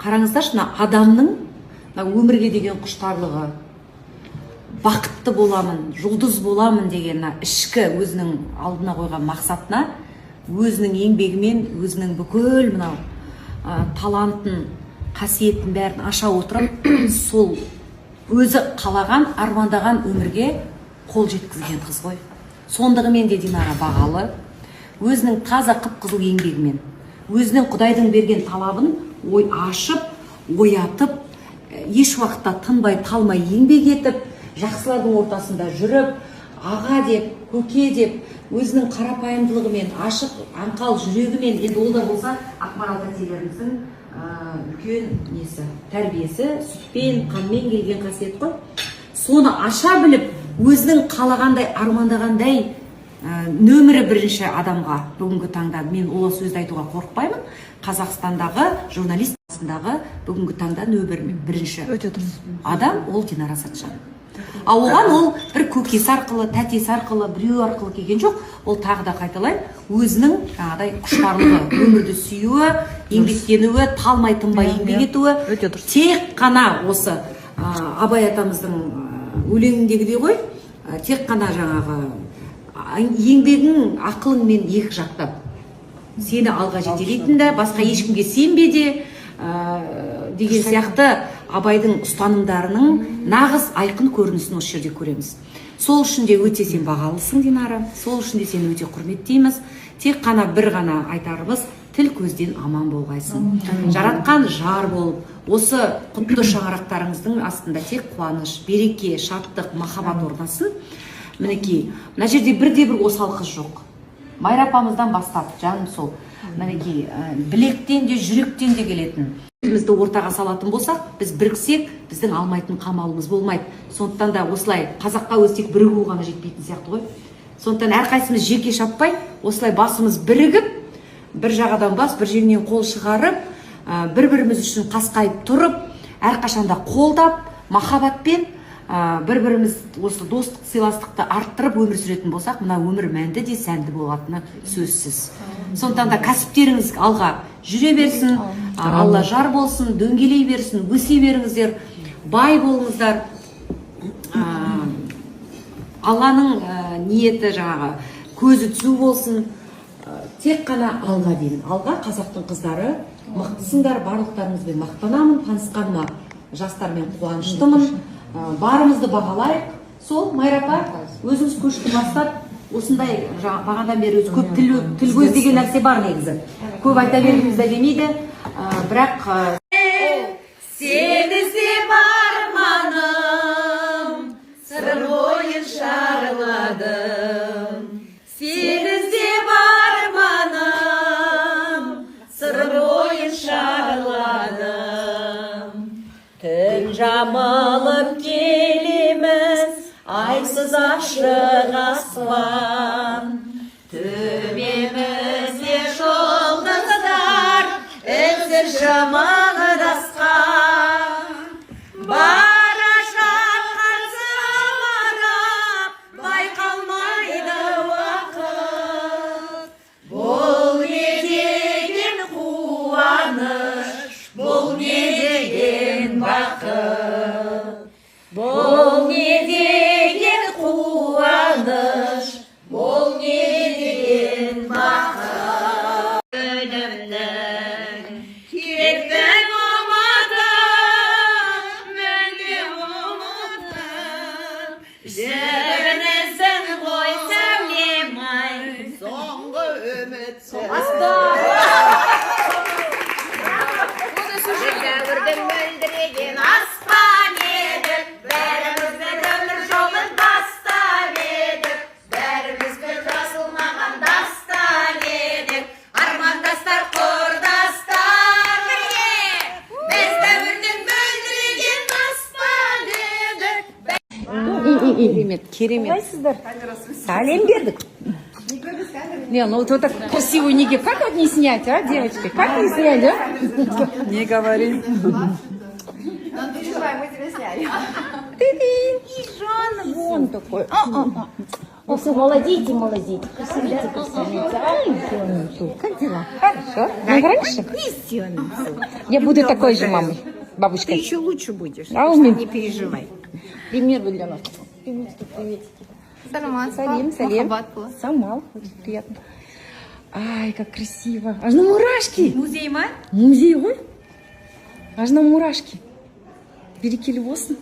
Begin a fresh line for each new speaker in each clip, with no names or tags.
қараңыздаршы, адамның өмірге деген құштарлығы, бақытты боламын, жұлдыз боламын деген ішкі өзінің алдына қойған мақсатына өзінің еңбегімен, өзінің бүкіл мынау талантын, қасиетін бәрін аша отырып, сол өзі қалаған, армандаған өмірге қол жеткізген қыз ғой. Сондығымен де Динара бағалы, өзінің таза қып-қызыл еңбегімен, өзінің Құдайдың берген талабын ашып, оятып, еш уақытта тынбай, талмай еңбек етіп, жақсылардың ортасында жүріп, аға деп, көке деп, өзінің қарапайымдылығымен, ашық, аңқал жүрегімен, енді ол да болса Ақмарал тәтелеріміздің үлкен несі, тәрбиесі, сүтпен, қанмен келген қасиет қой. Соны аша біліп, өзінің қалағандай, армандағандай нөмірі бірінші адамға бүгінгі таңда, мен ол сөзді айтуға қорықпаймын, Қазақстандағы журналистасындағы бүгінгі таңда нөмірі бірінші адам ол Динара Сәтжан. Ал оған ол бір көкесі арқылы, тәтесі арқылы, біреу арқылы келген жоқ. Ол тағы да қайталаймын, өзінің жаңағыдай құштарлығы, өмірді сүюі, еңбектенуі, талмай тынбай еңбек етуі, тек қана осы Абай атамыздың өлеңіндегідей ғой, тек қана жаңағы еңбегің ақылыңмен екі жақтап сені алға жетелейтінді, басқа ешкімге сенбе де деген сияқты Абайдың ұстанымдарының нағыз айқын көрінісін осы жерде көреміз. Сол үшін де өте сен бағалысың, Динара. Сол үшін де сені өте құрметтейміз. Тек қана бір ғана айтарымыз, тіл көзден аман болғайсың. Жаратқан жар болып, осы құтты шаңырақтарыңыздың астында тек қуаныш, береке, шаттық, махаббат орнасын. Мінекей, мына жерде бірде-бір осал қыз жоқ. Майра апамыздан бастап, жаным сол, мінекей, білектен де, жүректен де келетін. Бізді ортаға салатын болсақ, біз біріксек, біздің алмайтын қамалымыз болмайды. Сондықтан да осылай қазаққа өстек бірігу ғана жетпейтін сияқты ғой. Сондықтан әрқайсымыз жеке шаппай, осылай басымыз бірігіп, бір жағадан бас, бір жерінен қол шығарып, бір-біріміз үшін қасқайып тұрып, әрқашанда қолдап, махаббатпен бір-біріміз осы достық сыйластықты арттырып өмір сүретін болсақ, мына өмір мәнді де сәнді болатыны сөзсіз. Сондықтан да кәсіптеріңіз алға жүре берсін, Алла жар болсын, дөңгелей берсін, өсе беріңіздер, бай болыңыздар. Алланың ниеті жаңағы көзі түсу болсын. Тек қана алға деймін. Алға, қазақтың қыздары, мықтысыңдар, барлықтарыңызбен мақтанамын, танысқаныма жастармен қуаныштымын. Барымызды бағалайық. Сол, Майра апа, өзіңіз көшті бастап, осындай бағанадан бері өзі көп тіл көз деген нәрсе бар негізі. Көп айта бергіміз де келмейді, бірақ
сен іздеп арманым, сыр бойын шарладым. Сен іздеп арманым, сыр бойын шарладым. Түн жамылып келеміз, айсыз ашық аспан. Төбемізде жұлдыздар, үнсіз жымыңдасқан. Бара жатқан зымырап, байқалмайды уақыт. Бұл не деген қуаныш, бұл не деген бақыт. Бұл не деген қуаныш, бұл не деген бақыт. Өнімнің кеттің ұмытып, мәңгі ұмытып. Жүрінісің ғой сәулем-ай, соңғы үміт дәуірдің мөлдіреген аспан еді, бәріміздің өмір жолын бастап едік, бәрімізді жазылмаған дастан едік, армандастар, құрдастар бірге, біз дәуірдің мөлдіреген аспан едік.
керемет, керемет.
Қалайсыздар?
Сәлем бердік. Не, ну вот так красивую неге, как вот не снять, а, девочки? Как не снять, а?
Не говори.
Ну, переживай, мы тебя сняли.
И Жан вон такой.
О, все, молодите, молодите. Красивите, красивите. Ай, умничка. Как дела?
Хорошо. Ну, хорошо. Я буду такой же мамой,
Ты
бабушкой.
еще лучше будешь.
А у
так что
меня-
не переживай.
Пример вы для нас. Приветики. Салим, салим. Самал, очень приятно. Ай, как красиво. Аж на мурашки.
музей ма
Музей ғой. Аж на мурашки. Берекелі болсын.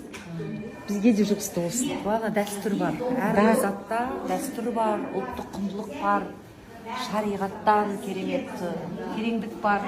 Бізге де жұғысты болсын.
бала дәстүр бар әр затта дәстүр бар ұлттық құндылық бар шариғаттан керемет тереңдік бар